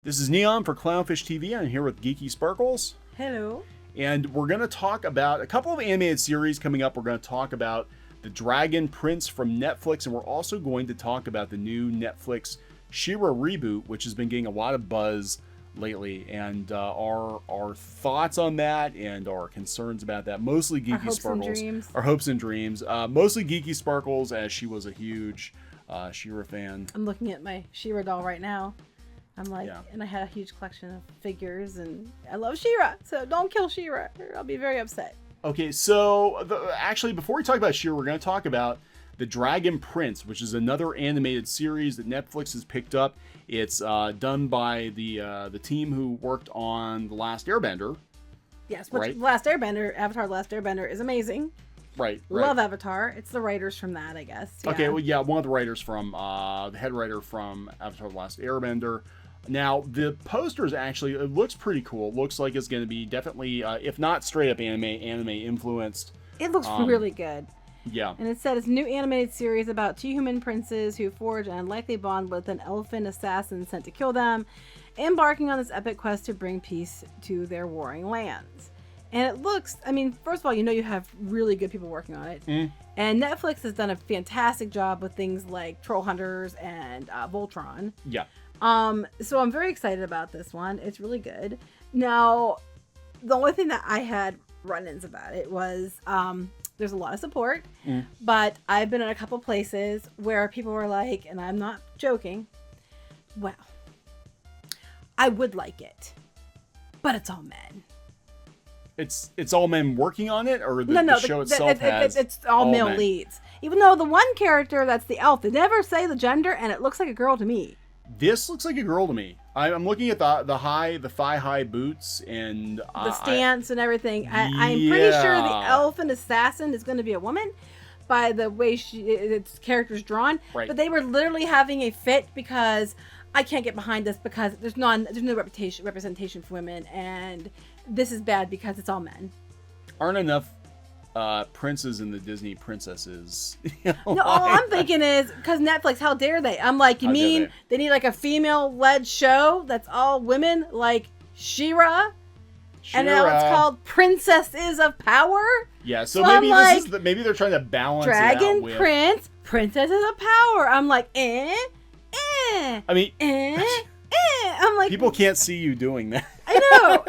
This is Neon for CLOWNFISH TV. I'm here with Geeky Sparkles. Hello. And we're going to talk about a couple of animated series coming up. We're going to talk about The Dragon Prince from Netflix, and we're also going to talk about the new Netflix She-Ra reboot, which has been getting a lot of buzz lately, and our thoughts on that and our concerns about that. Mostly Geeky Sparkles. Our hopes and dreams. Mostly Geeky Sparkles, as she was a huge She-Ra fan. I'm looking at my She-Ra doll right now. I'm like, yeah. And I had a huge collection of figures, and I love She-Ra, so don't kill She-Ra. I'll be very upset. Okay, so actually, before we talk about She-Ra, we're going to talk about The Dragon Prince, which is another animated series that Netflix has picked up. It's done by the team who worked on The Last Airbender. Yes, which Last Airbender, Avatar The Last Airbender is amazing. Right. Love Avatar. It's the writers from that, I guess. Yeah. Okay, well, yeah, one of the writers from, the head writer from Avatar The Last Airbender. Now, the posters actually, it looks pretty cool. It looks like it's going to be definitely, if not straight up anime influenced. It looks really good. Yeah. And it said it's a new animated series about two human princes who forge an unlikely bond with an elfin assassin sent to kill them, embarking on this epic quest to bring peace to their warring lands. And it looks, I mean, first of all, you have really good people working on it. And Netflix has done a fantastic job with things like Troll Hunters and Voltron. Yeah. So I'm very excited about this one. It's really good. Now, the only thing that I had run-ins about it was there's a lot of support, but I've been in a couple places where people were like, and I'm not joking, well, I would like it, but it's all men. It's all men working on it, or the show itself has it's all male men. Leads. Even though the one character that's the elf, they never say the gender, and it looks like a girl to me. This looks like a girl to me. I'm looking at the thigh-high boots and the stance and everything. I'm pretty sure the elfin assassin is going to be a woman by the way its character's drawn. Right. But they were literally having a fit because I can't get behind this because there's no representation for women, and this is bad because it's all men. Aren't enough princes in the Disney princesses. No, all I'm thinking is because Netflix, how dare they? I'm like, you mean they need like a female-led show that's all women, like She-Ra? And now it's called Princesses of Power. Yeah, so maybe maybe they're trying to balance Dragon it out with Prince, Princesses of Power. I'm like, I mean, I'm like, people can't see you doing that. I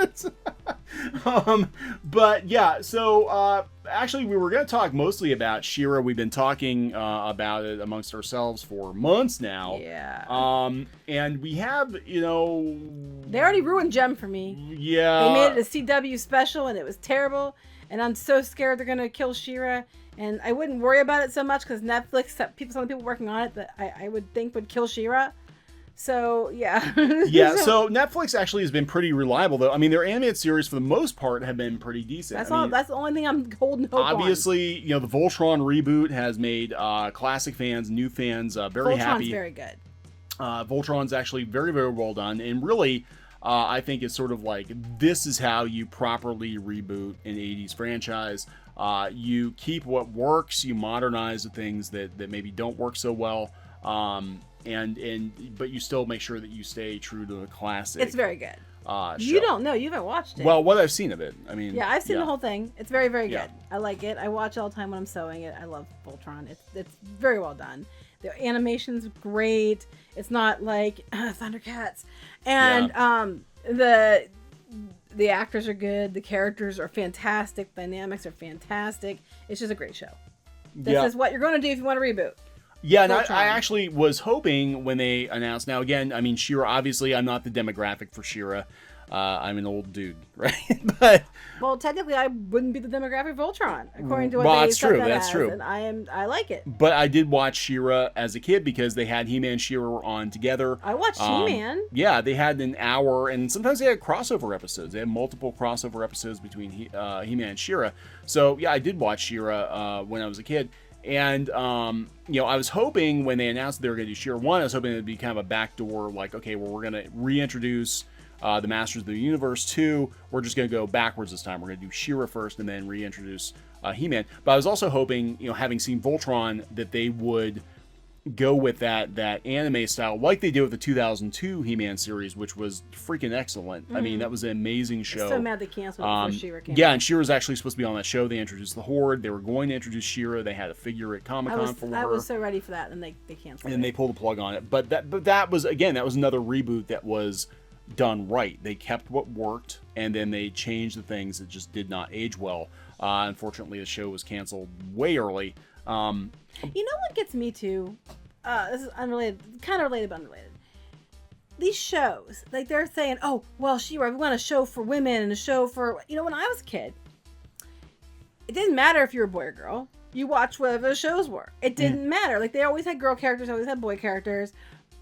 know. But yeah, so actually we were going to talk mostly about She-Ra. We've been talking about it amongst ourselves for months now. Yeah. And we have, they already ruined Gem for me. Yeah. They made it a CW special and it was terrible. And I'm so scared they're going to kill She-Ra. And I wouldn't worry about it so much because Netflix, some of the people working on it that I would think would kill She-Ra. So, yeah. Yeah, so Netflix actually has been pretty reliable, though. I mean, their animated series, for the most part, have been pretty decent. That's the only thing I'm holding hope on. Obviously, the Voltron reboot has made classic fans, new fans very happy. Voltron's very good. Voltron's actually very, very well done. And really, I think it's sort of like, this is how you properly reboot an 80s franchise. You keep what works, you modernize the things that maybe don't work so well. But you still make sure that you stay true to the classic. It's very good. Show. You don't know. You haven't watched it. Well, what I've seen of it. I mean, yeah, I've seen the whole thing. It's very, very good. I like it. I watch it all the time when I'm sewing it. I love Voltron. It's very well done. The animation's great. It's not like Thundercats, and the actors are good. The characters are fantastic. Dynamics are fantastic. It's just a great show. This is what you're going to do if you want to reboot. Yeah, and I actually was hoping when they announced. Now, again, I mean, She-Ra, obviously, I'm not the demographic for She-Ra. I'm an old dude, right? Well, technically, I wouldn't be the demographic of Voltron, according to what they said that's true. And I like it. But I did watch She-Ra as a kid because they had He-Man and She-Ra on together. I watched He-Man. Yeah, they had an hour, and sometimes they had crossover episodes. They had multiple crossover episodes between He-Man and She-Ra. So, yeah, I did watch She-Ra when I was a kid. And, I was hoping when they announced they were going to do She-Ra 1, I was hoping it would be kind of a backdoor, like, okay, well, we're going to reintroduce the Masters of the Universe 2. We're just going to go backwards this time. We're going to do She-Ra first and then reintroduce He-Man. But I was also hoping, having seen Voltron, that they would go with that anime style like they did with the 2002 He-Man series, which was freaking excellent. I mean, that was an amazing show. I'm so mad they canceled it before She-Ra came Yeah, out. and She-Ra was actually supposed to be on that show. They introduced the Horde. They were going to introduce She-Ra. They had a figure at Comic-Con for her. I was so ready for that, and they canceled it. And then they pulled the plug on it. But that was, again, that was another reboot that was done right. They kept what worked, and then they changed the things that just did not age well. Unfortunately, the show was canceled way early. You know what gets me too? This is unrelated, kind of related but unrelated. These shows, like they're saying, oh, well, She-Ra, we want a show for women and a show for, you know, when I was a kid, it didn't matter if you were a boy or girl. You watched whatever the shows were. It didn't matter. Like they always had girl characters, always had boy characters.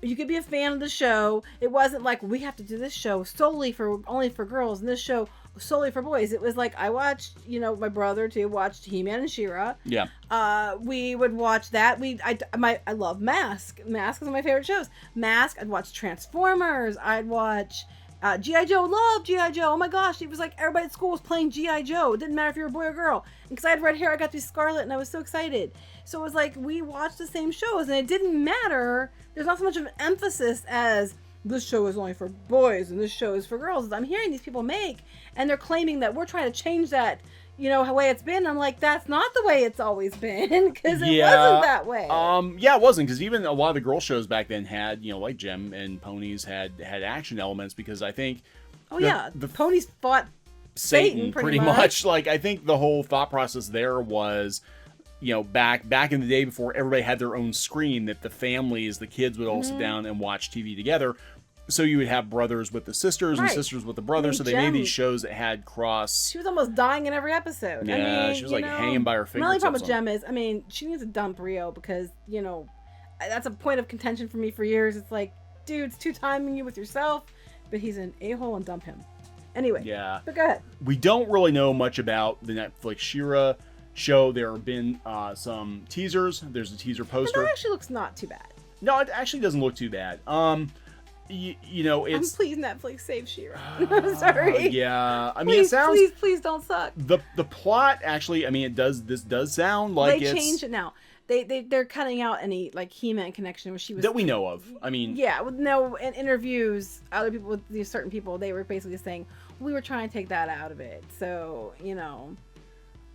You could be a fan of the show. It wasn't like we have to do this show only for girls and this show solely for boys. It was like I watched, you know, my brother too watched He-Man and She-Ra. Yeah. We would watch that. I love Mask. Mask is one of my favorite shows. Mask. I'd watch Transformers. I'd watch G.I. Joe. Love G.I. Joe. Oh my gosh, it was like everybody at school was playing G.I. Joe. It didn't matter if you were a boy or girl. And because I had red hair, I got to be Scarlet, and I was so excited. So it was like we watched the same shows, and it didn't matter. There's not so much of an emphasis as this show is only for boys and this show is for girls. I'm hearing these people make, and they're claiming that we're trying to change that, you know, the way it's been. I'm like, that's not the way it's always been, because it wasn't that way. Yeah, it wasn't, because even a lot of the girl shows back then had, you know, like Gem and Ponies had action elements, because I think the Ponies fought Satan pretty much. Like, I think the whole thought process there was, you know, back in the day before everybody had their own screen, that the families, the kids would all sit down and watch TV together. So you would have brothers with the sisters and sisters with the brothers. So they made these shows that had cross. She was almost dying in every episode. Yeah, I mean, she was like hanging by her fingers. My only problem with Gem is, I mean, she needs to dump Rio, because, you know, that's a point of contention for me for years. It's like, dude, it's too timing you with yourself, but he's an a-hole, and dump him. Anyway. Yeah. But go ahead. We don't really know much about the Netflix She-Ra show. There have been some teasers. There's a teaser poster. And that actually looks not too bad. No, it actually doesn't look too bad. You know, it's. Please, Netflix, save She-Ra. I'm sorry. Yeah, I mean, please, it sounds. Please don't suck. The plot actually, I mean, this does sound like they changed it now. They're cutting out any like He-Man connection where she was that we know of. I mean, yeah, no, in interviews, other people with these certain people, they were basically saying we were trying to take that out of it. So, you know.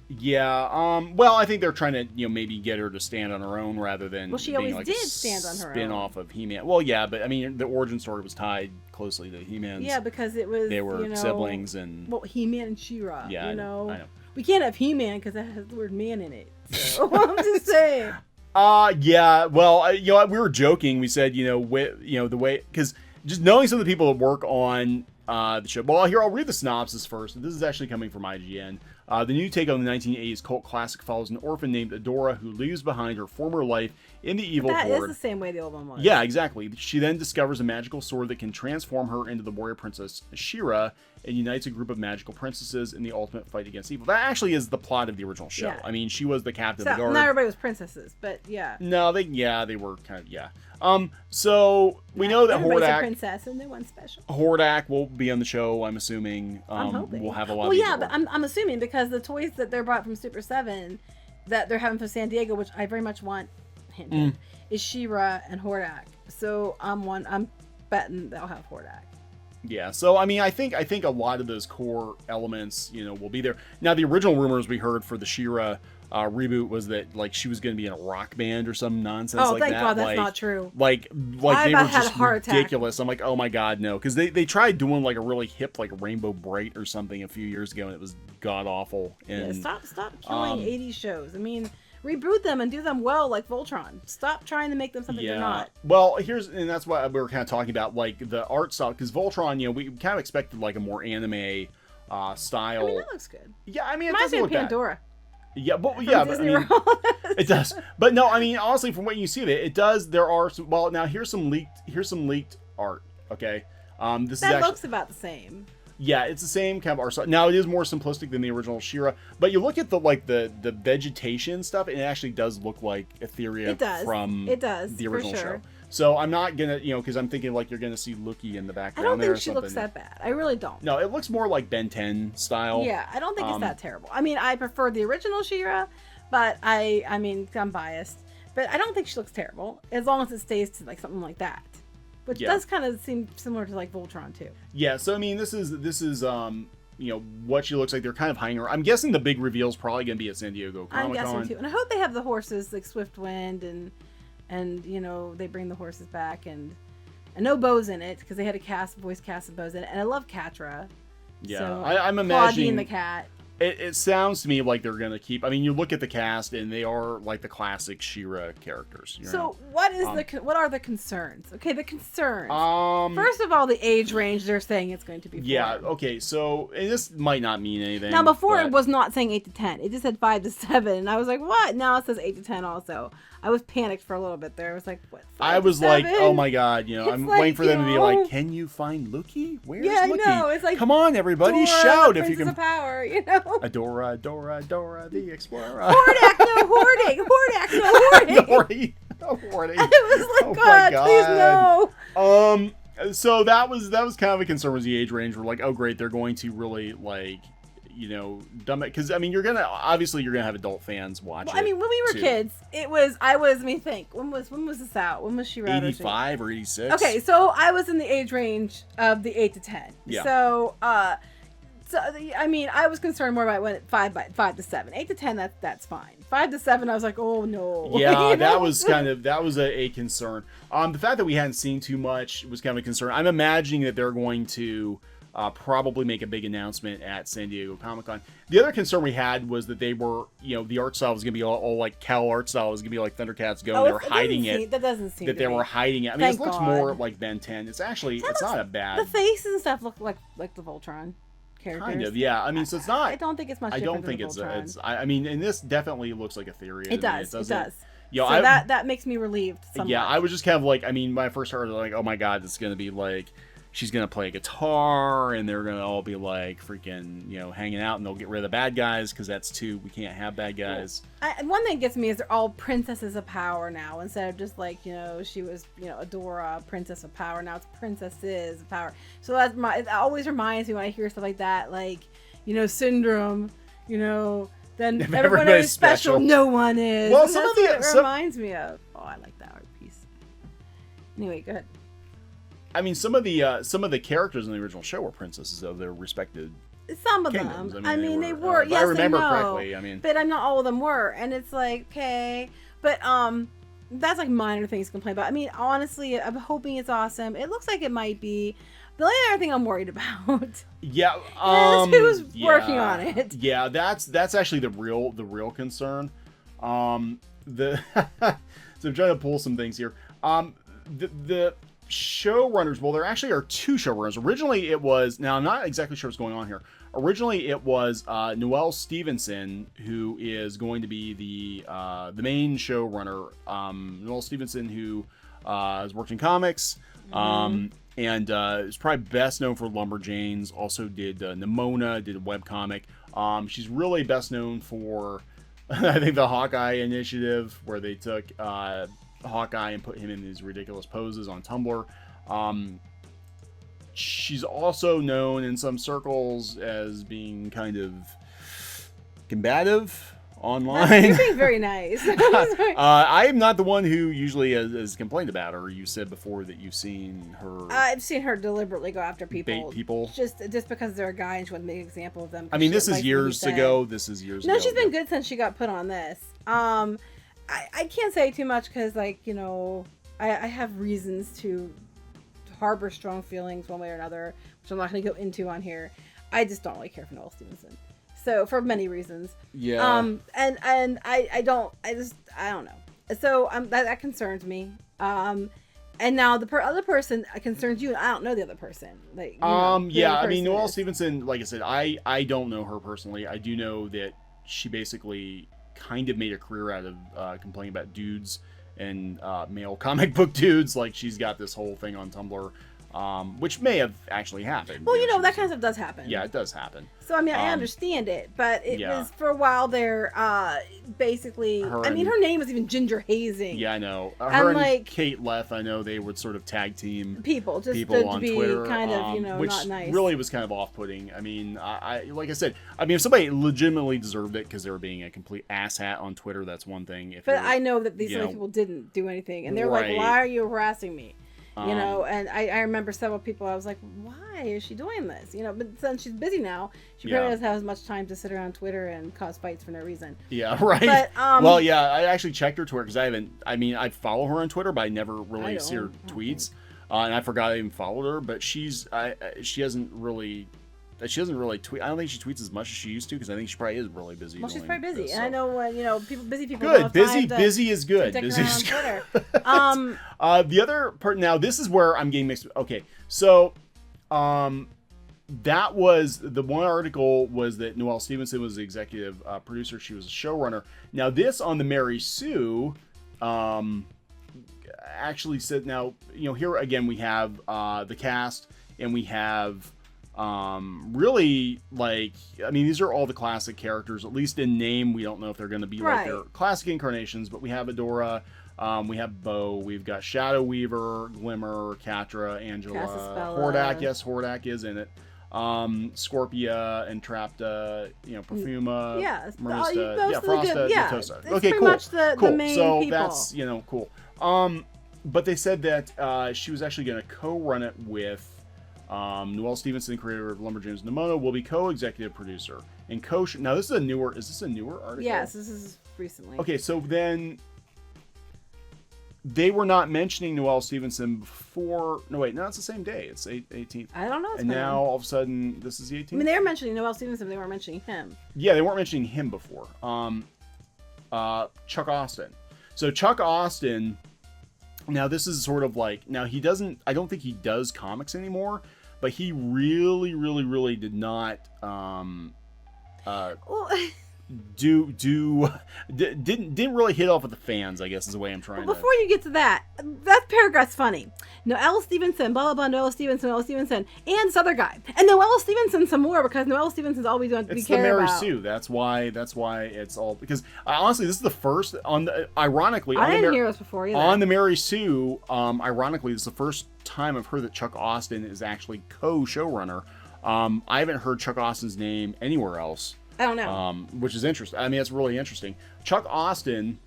Yeah. Well, I think they're trying to, you know, maybe get her to stand on her own rather than. Well, she being always like did stand on her own. Spin-off of He-Man. Well, yeah, but I mean, the origin story was tied closely to He-Man's. Yeah, because it was. They were, you know, siblings and. Well, He-Man and She-Ra. Yeah, you know. I know. We can't have He-Man because that has the word man in it. So I'm just saying. Yeah. Well, you know, we were joking. We said, you know, the way, because just knowing some of the people that work on the show. Well, here, I'll read the synopsis first. This is actually coming from IGN. The new take on the 1980s cult classic follows an orphan named Adora who leaves behind her former life in the evil Horde. That is the same way the old one was. Yeah, exactly. She then discovers a magical sword that can transform her into the warrior princess She-Ra and unites a group of magical princesses in the ultimate fight against evil. That actually is the plot of the original show. Yeah. I mean, she was the captain of the guard. Not everybody was princesses, but yeah. No, they were kind of, yeah. So we know that Everybody's Hordak, a princess, and they're one special. Hordak will be on the show. I'm assuming. I'm hoping We'll have a lot. Well, of yeah, but I'm assuming because the toys that they're brought from Super 7 that they're having for San Diego, which I very much want, is She-Ra and Hordak. So I'm betting they'll have Hordak. Yeah, so I mean, I think a lot of those core elements, you know, will be there. Now, the original rumors we heard for the She-Ra reboot was that like she was going to be in a rock band or some nonsense like that. Oh, thank God that's like, not true. Like I they were had just a heart ridiculous. I'm like, oh my God, no, because they tried doing like a really hip like Rainbow Bright or something a few years ago, and it was god awful. And yeah, stop killing 80s shows. I mean, reboot them and do them well, like Voltron. Stop trying to make them something they're not. Well, and that's what we were kind of talking about, like the art style, because Voltron, you know, we kind of expected like a more anime style. I mean, that looks good. Yeah, I mean, it reminds doesn't me look of Pandora. bad. Yeah, but yeah, but I mean, it does. But no, I mean, honestly, from what you see of it, it does. There are some. Well, now here's some leaked art. Okay, this that is actually, looks about the same. Yeah, it's the same kind of art style. Now it is more simplistic than the original She-Ra, but you look at the vegetation stuff, and it actually does look like Etheria from the original show. So I'm not gonna, you know, because I'm thinking like you're gonna see Luki in the background. I don't think she looks that bad. I really don't. No, it looks more like Ben 10 style. Yeah, I don't think it's that terrible. I mean, I prefer the original She-Ra, but I mean, I'm biased. But I don't think she looks terrible, as long as it stays to like something like that. Which does kind of seem similar to like Voltron too. Yeah, so I mean, this is you know, what she looks like. They're kind of hiding her. I'm guessing the big reveal is probably going to be at San Diego Comic-Con. I'm guessing too, and I hope they have the horses like Swiftwind and you know they bring the horses back and no Bo's in it because they had a voice cast of Bo's in it, and I love Catra. Yeah, so, I'm imagining and the cat. It sounds to me like they're gonna keep. I mean, you look at the cast, and they are like the classic She-Ra characters. You know? So, what are the concerns? Okay, the concerns. First of all, the age range they're saying it's going to be. 4. Yeah. Okay. So, and this might not mean anything. Now, before it was not saying 8 to 10. It just said 5 to 7, and I was like, "What?" Now it says 8 to 10 also. I was panicked for a little bit there. I was like, "What?" I was like, "Oh my god!" You know, I'm like, waiting for them to be like, "Can you find Luki? Where's Luki? I know. It's like, come on, everybody, Dora, shout if you can." Of Power, you know. Adora, Dora the Explorer. Hordak, no hoarding. Hordak, no hoarding. No hoarding. I was like, God, please no. So that was kind of a concern, was the age range. We're like, oh great, they're going to really like, you know, dumb it, because I mean, you're gonna have adult fans watch it. I mean, when we were kids, let me think, when was this out? When was She-Ra? 85 or 86? Okay, so I was in the age range of the 8 to 10. Yeah. So I mean, I was concerned more about when 5 to 7, 8 to 10. That's fine. 5 to 7, I was like, oh no. Yeah, you know? that was a concern. The fact that we hadn't seen too much was kind of a concern. I'm imagining that they're going to probably make a big announcement at San Diego Comic-Con. The other concern we had was that they were, you know, the art style was going to be all like Cal art style. It was going to be like Thundercats Go. And they were hiding it. That doesn't seem that they were hiding it. I mean, it looks more like Ben 10. It's actually, it's not a bad. The faces and stuff look like the Voltron characters. Kind of, yeah. I mean, so it's not. I don't think it's much. I don't different think than it's. I mean, and this definitely looks like a theory. It does. It does. You know, so that makes me relieved. Somewhat. Yeah, I was just kind of like, I mean, when I first heard, like, oh my god, it's gonna be like, she's gonna play a guitar, and they're gonna all be like freaking, you know, hanging out, and they'll get rid of the bad guys because that's too. We can't have bad guys. One thing that gets me is they're all princesses of power now, instead of just like, you know, she was, you know, Adora, princess of power. Now it's princesses of power. So it always reminds me when I hear stuff like that, like, you know, Syndrome, you know, then if everyone is special, no one is. Well, it reminds me of. Oh, I like that art piece. Anyway, go ahead. I mean, some of the characters in the original show were princesses of their respected. Some of kingdoms. them. I mean, they were. Yes, I remember and no, correctly. I mean, but not all of them were, and it's like, okay, but that's like minor things to complain about. I mean, honestly, I'm hoping it's awesome. It looks like it might be. The only other thing I'm worried about. Yeah. Who's working on it? Yeah, that's actually the real concern. So I'm trying to pull some things here. The showrunners. Well, there actually are 2 showrunners. Originally, it was. Now I'm not exactly sure what's going on here. Originally, it was Noelle Stevenson, who is going to be the main showrunner. Noelle Stevenson, who has worked in comics. And is probably best known for Lumberjanes. Also did Nimona, did a webcomic. She's really best known for, I think, the Hawkeye initiative, where they took Hawkeye and put him in these ridiculous poses on Tumblr. She's also known in some circles as being kind of combative online. You're being very nice. I am not the one who usually has complained about her. You said before that you've seen her. I've seen her deliberately go after people. Bait people. Just because they're a guy and she wanted to make an example of them. I mean, this is years ago. This is years ago. No, she's been good since she got put on this. I can't say too much because, like, you know, I have reasons to harbor strong feelings one way or another, which I'm not going to go into on here. I just don't really care for Noelle Stevenson. So for many reasons. Yeah. And I don't know. So that concerns me. And now the other person concerns you, and I don't know the other person. Like, you know, yeah, I mean, Noelle Stevenson, like I said, I don't know her personally. I do know that she basically kind of made a career out of complaining about dudes and male comic book dudes. Like, she's got this whole thing on Tumblr. which may have actually happened. Well, that kind of stuff does happen. Yeah, it does happen. So, I mean, I understand it, but it was for a while there, basically, her name was even Ginger Hazing. Yeah, I know. Her and Kate Leff, I know they would sort of tag team people on be Twitter, kind of, which not nice. Really was kind of off-putting. I mean, like I said, if somebody legitimately deserved it because they were being a complete asshat on Twitter, that's one thing. But I know that these other people didn't do anything, and they're like, why are you harassing me? And I remember several people, I was like, why is she doing this? But since she's busy now, she probably doesn't have as much time to sit around Twitter and cause fights for no reason. Yeah, right. But, well, yeah, I actually checked her Twitter because I follow her on Twitter, but I never really see her tweets. And I forgot I even followed her, but she doesn't really tweet. I don't think she tweets as much as she used to because I think she probably is really busy. Well, she's probably busy, and I know when busy people. Good, busy is good. Busy is good. The other part now, this is where I'm getting mixed. Okay, so, that was the one article was that Noelle Stevenson was the executive producer. She was a showrunner. Now this on the Mary Sue, actually said now here again we have the cast and we have. Really, these are all the classic characters, at least in name. We don't know if they're going to be like their classic incarnations, but we have Adora, we have Bo, we've got Shadow Weaver, Glimmer, Catra, Angela, Hordak. Yes, Hordak is in it. Scorpia, Entrapta, Perfuma, Marista, Frosta, Natosa. Okay, cool. Much the main so people. That's cool. But they said that she was actually going to co-run it with. Noelle Stevenson, creator of Lumberjanes Nemono, will be co-executive producer and now this is is this a newer article? Yes, this is recently. Okay, so then they were not mentioning Noelle Stevenson before. No, wait, no, it's the same day. It's 18th. I don't know. And now all of a sudden, this is the 18th. I mean, they were mentioning Noelle Stevenson. They weren't mentioning him. Yeah, they weren't mentioning him before. Chuck Austen. So Chuck Austen. Now this is sort of I don't think he does comics anymore, but he really did not didn't really hit off with the fans, I guess is the way I'm trying Before you get to that paragraph's funny. Noelle Stevenson, blah, blah, blah, Noelle Stevenson, and this other guy. And Noelle Stevenson some more, because Noelle Stevenson's all we do we care about. It's the Mary Sue. That's why it's all, because honestly, this is the first, ironically. I didn't hear this before either. On the Mary Sue, ironically, this is the first time I've heard that Chuck Austen is actually co-showrunner. I haven't heard Chuck Austen's name anywhere else. I don't know. Which is interesting. I mean, it's really interesting. Chuck Austen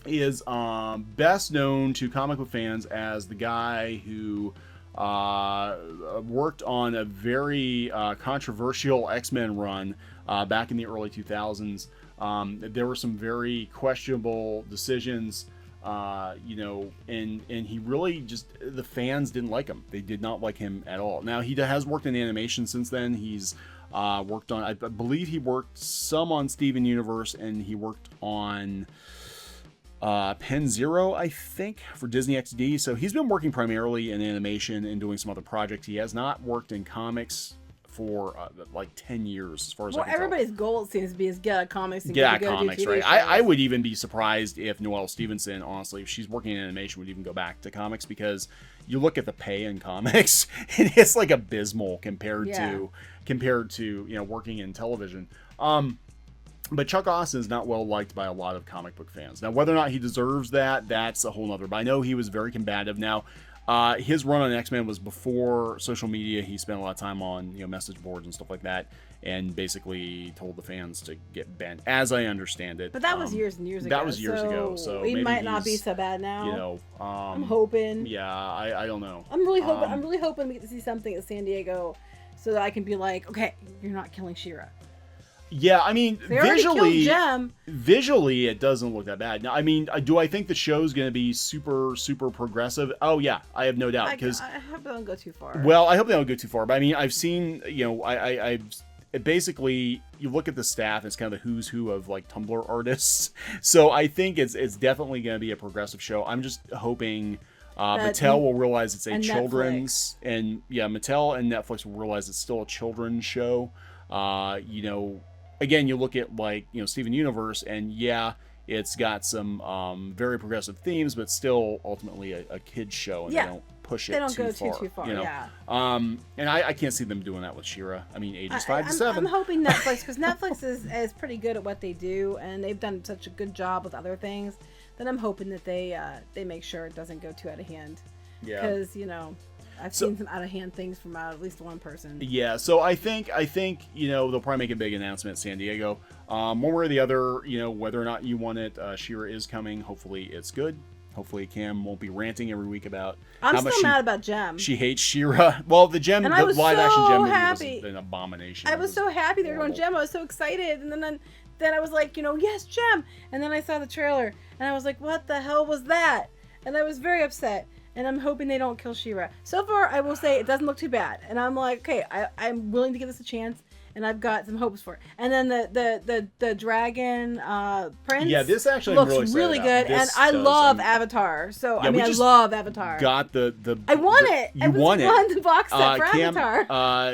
is best known to comic book fans as the guy who worked on a very controversial X-Men run back in the early 2000s. There were some very questionable decisions, and he really the fans didn't like him. They did not like him at all. Now, he has worked in animation since then. He's worked on, I believe he worked some on Steven Universe, and he worked on Pen Zero, I think, for Disney XD. So he's been working primarily in animation and doing some other projects. He has not worked in comics for 10 years, as far as I can everybody's goal seems to be is get out of comics and get out of comics, right? I would even be surprised if Noelle Stevenson, honestly, if she's working in animation, would even go back to comics, because you look at the pay in comics and it's abysmal compared to working in television. But Chuck Austen is not well liked by a lot of comic book fans. Now, whether or not he deserves that, that's a whole nother. But I know he was very combative. Now, his run on X-Men was before social media. He spent a lot of time on message boards and stuff like that, and basically told the fans to get bent, as I understand it. But that was years and years ago. That was years ago. So he might not be so bad now. I'm hoping. Yeah, I don't know. I'm really hoping. I'm really hoping we get to see something at San Diego, so that I can be like, okay, you're not killing She-Ra. Yeah, I mean, visually, it doesn't look that bad. Now, I mean, do I think the show's going to be super, super progressive? Oh, yeah, I have no doubt. Because I hope they don't go too far. Well, I hope they don't go too far. But I mean, I've seen, basically, you look at the staff, it's kind of the who's who of Tumblr artists. So I think it's definitely going to be a progressive show. I'm just hoping Mattel will realize it's a children's, and Mattel and Netflix will realize it's still a children's show. Again, you look at Steven Universe, and it's got some very progressive themes, but still ultimately a kid's show, and they don't push it they don't too go far. too far. You know? Yeah. And I can't see them doing that with She-Ra. I mean, ages 5 to 7. I'm hoping Netflix, because Netflix is pretty good at what they do, and they've done such a good job with other things. That I'm hoping that they make sure it doesn't go too out of hand. Yeah. Because I've seen some out of hand things from at least one person. Yeah, so I think they'll probably make a big announcement at San Diego. One way or the other, whether or not you want it, She-Ra is coming. Hopefully it's good. Hopefully Cam won't be ranting every week about I'm how much still mad about Jem. she hates She-Ra. Well, the Jem, And the I was live action so Jem movie happy. was an abomination. I was so happy they were doing horrible. Jem. I was so excited, and then I was like, yes, Jem. And then I saw the trailer, and I was like, what the hell was that? And I was very upset. And I'm hoping they don't kill She-Ra. So far, I will say it doesn't look too bad. And I'm like, okay, I'm willing to give this a chance. And I've got some hopes for it. And then the dragon prince. Yeah, this actually looks really good. And I love Avatar. So yeah, I love Avatar. Got the I want it. You won it. Won the box set for Cam, Avatar.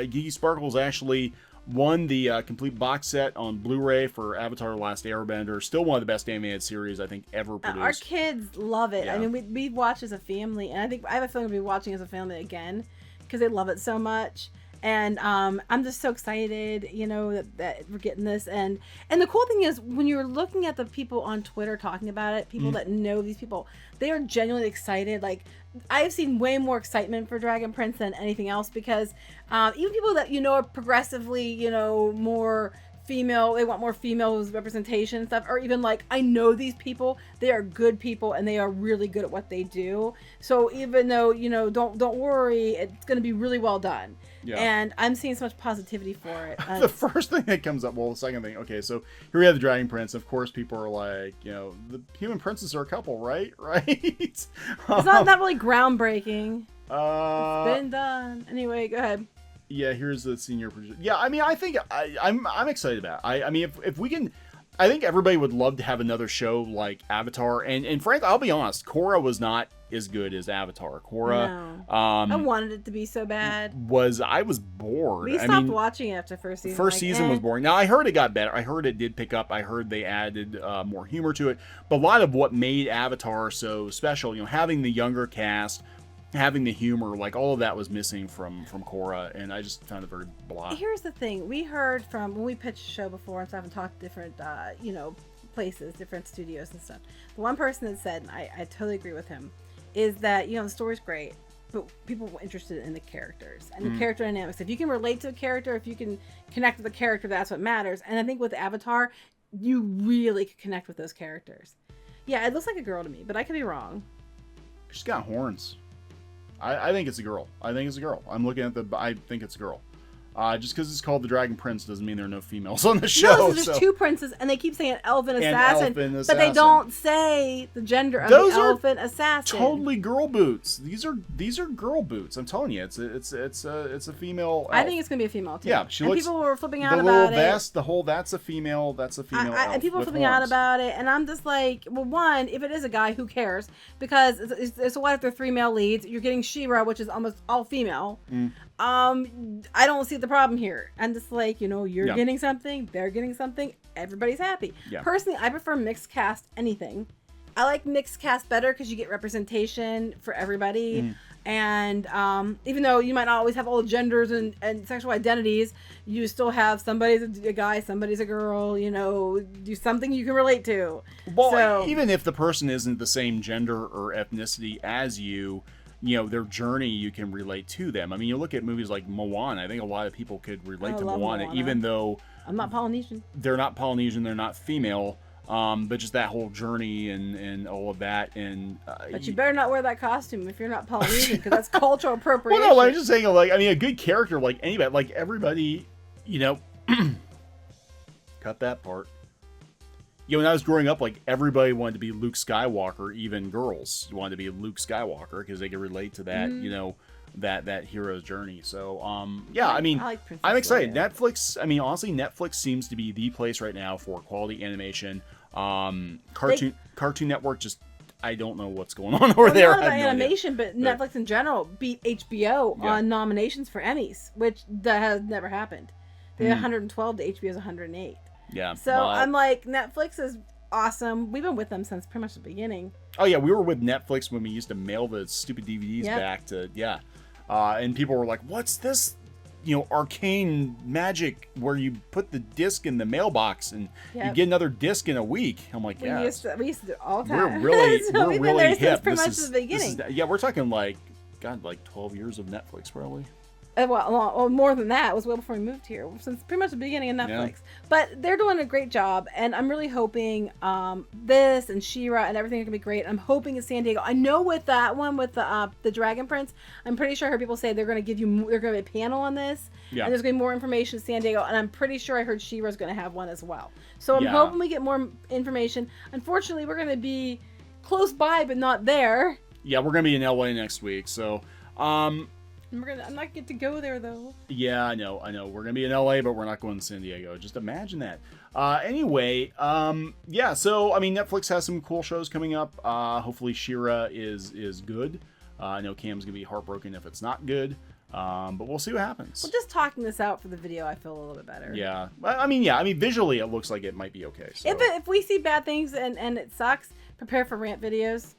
Geeky Sparkles actually won the complete box set on Blu-ray for Avatar: Last Airbender. Still one of the best animated series I think ever produced. Our kids love it. Yeah. I mean, we watch as a family, and I have a feeling we'll be watching as a family again because they love it so much. And I'm just so excited, that we're getting this. And the cool thing is, when you're looking at the people on Twitter talking about it, people that know these people, they are genuinely excited. Like, I've seen way more excitement for Dragon Prince than anything else because even people that are progressively, more female, they want more female representation and stuff, or even like, I know these people, they are good people and they are really good at what they do. So even though, don't worry, it's going to be really well done. Yeah. And I'm seeing so much positivity for it. The first thing that comes up, the second thing, okay, so here we have the Dragon Prince. Of course, people are like, the human princes are a couple, right? Right? It's not really groundbreaking. It's been done. Anyway, go ahead. Yeah, here's the senior producer. Yeah, I mean, I think I'm excited about it. I mean, if we can, I think everybody would love to have another show like Avatar. And frankly, I'll be honest, Korra was not as good as Avatar. Korra, no. I wanted it to be so bad. I was bored. We stopped watching it after first season. First season was boring. Now I heard it got better. I heard it did pick up. I heard they added more humor to it. But a lot of what made Avatar so special, having the younger cast, having the humor, like all of that was missing from Korra, and I just found it very blah. Here's the thing: we heard from when we pitched the show before and stuff, and talked to different, places, different studios and stuff. The one person that said, and I totally agree with him, is that the story's great, but people were interested in the characters and the character dynamics. If you can relate to a character, if you can connect with the character, that's what matters. And I think with Avatar, you really could connect with those characters. Yeah, it looks like a girl to me, but I could be wrong. She's got horns. I think it's a girl. I think it's a girl. I'm looking at I think it's a girl. Just because it's called the Dragon Prince doesn't mean there are no females on the show. No, there's two princes, and they keep saying elven assassin, but they don't say the gender of Those the elven assassin. Totally girl boots. These are girl boots. I'm telling you, it's a female elf. I think it's gonna be a female too. Yeah, she looks. People were flipping out the about little it. vest, the whole that's a female. That's a female. Elf and people were with flipping out horns. about it, and I'm just like, well, one, if it is a guy, who cares? Because it's what if they're 3 male leads? You're getting She-Ra, which is almost all female. I don't see the problem here. I'm just like, you're getting something, they're getting something, everybody's happy. Yeah. Personally, I prefer mixed cast anything. I like mixed cast better because you get representation for everybody. And even though you might not always have all the genders and sexual identities, you still have somebody's a guy, somebody's a girl, do something you can relate to. Well, so, even if the person isn't the same gender or ethnicity as you, their journey, you can relate to them. I mean, you look at movies like Moana. I think a lot of people could relate to Moana, even though I'm not Polynesian. They're not Polynesian. They're not female. But just that whole journey and all of that. And but you better not wear that costume if you're not Polynesian, because that's cultural appropriation. Well, no, I'm just saying, a good character, like anybody, like everybody, cut that part. When I was growing up, like everybody wanted to be Luke Skywalker, even girls wanted to be Luke Skywalker because they could relate to that, that hero's journey. So, I mean, I'm excited. Leia. Netflix, I mean, honestly, Netflix seems to be the place right now for quality animation. Cartoon Network, just, I don't know what's going on over there. Not about animation, but Netflix in general beat HBO on nominations for Emmys, which that has never happened. They had 112 to HBO's 108. Yeah. So I'm like, Netflix is awesome. We've been with them since pretty much the beginning. Oh yeah, we were with Netflix when we used to mail the stupid DVDs back to and people were like, "What's this? Arcane magic where you put the disc in the mailbox and you get another disc in a week." I'm like, we used to do it all the time. We're really so we're really hip. Pretty much the beginning. We're talking like 12 years of Netflix probably. Well, more than that. It was well before we moved here, since pretty much the beginning of Netflix. Yeah. But they're doing a great job, and I'm really hoping this and She-Ra and everything are gonna be great. I'm hoping it's San Diego. I know with that one with the Dragon Prince, I'm pretty sure I heard people say they're gonna be a panel on this, and there's gonna be more information in San Diego, and I'm pretty sure I heard She-Ra's gonna have one as well. So I'm hoping we get more information. Unfortunately, we're gonna be close by, but not there. Yeah, we're gonna be in LA next week, so. I'm not get to go there though. Yeah, I know. We're gonna be in LA, but we're not going to San Diego. Just imagine that. Anyway, so I mean, Netflix has some cool shows coming up. Hopefully, She-Ra is good. I know Cam's gonna be heartbroken if it's not good. But we'll see what happens. Well, just talking this out for the video, I feel a little bit better. Yeah, I mean, visually it looks like it might be okay. So. If we see bad things and it sucks, prepare for rant videos.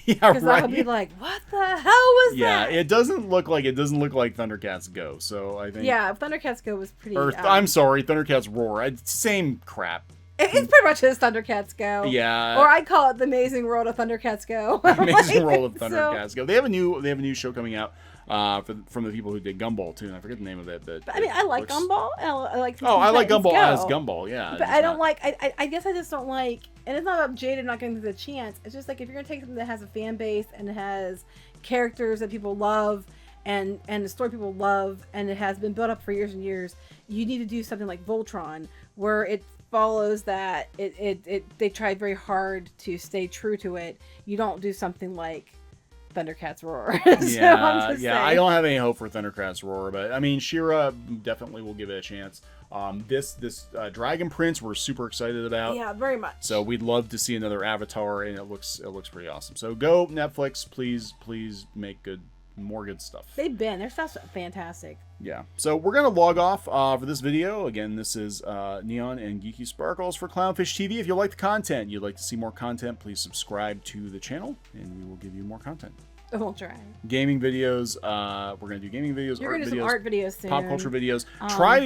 Yeah, because I'll be like, what the hell was that? Yeah, it doesn't look like Thundercats Go. So I think. Yeah, Thundercats Go was pretty. I'm sorry, Thundercats Roar. Same crap. It's pretty much his Thundercats Go. Yeah. Or I call it the Amazing World of Thundercats Go. Amazing World of Thundercats Go. They have a new show coming out from the people who did Gumball too, and I forget the name of it. But I mean, I like Gumball. I like. I like Gumball as Gumball. Yeah. But I don't like. I guess I just don't like. And it's not about Jada not getting the chance. It's just like if you're gonna take something that has a fan base and it has characters that people love and a story people love and it has been built up for years and years, you need to do something like Voltron where it follows that they tried very hard to stay true to it. You don't do something like Thundercats Roar. I don't have any hope for Thundercats Roar, but I mean, She-Ra definitely will give it a chance. This Dragon Prince we're super excited about. Yeah, very much. So we'd love to see another Avatar, and it looks pretty awesome. So go Netflix, please make more good stuff. Their stuff's fantastic. Yeah. So we're gonna log off for this video. Again, this is Neon and Geeky Sparkles for Clownfish TV. If you like the content, you'd like to see more content, please subscribe to the channel, and we will give you more content. We'll try. Gaming videos. We're gonna do gaming videos. You're gonna do some art videos soon. Pop culture videos. We're gonna try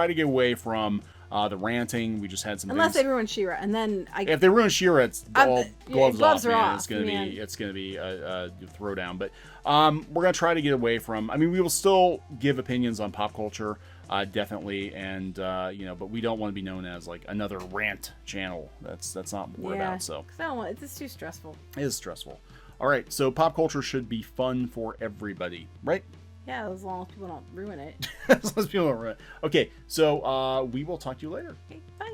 to get away from the ranting. We just had some. Unless they ruin She-Ra, and then if they ruin She-Ra, it's all gloves off, man. Off. It's gonna be a throwdown. But we're gonna try to get away from. I mean, we will still give opinions on pop culture, definitely, and but we don't want to be known as like another rant channel. That's not what we're about. So I don't want. It's just too stressful. It is stressful. All right, so pop culture should be fun for everybody, right? Yeah, as long as people don't ruin it. As long as people don't ruin it. Okay, so we will talk to you later. Okay, bye.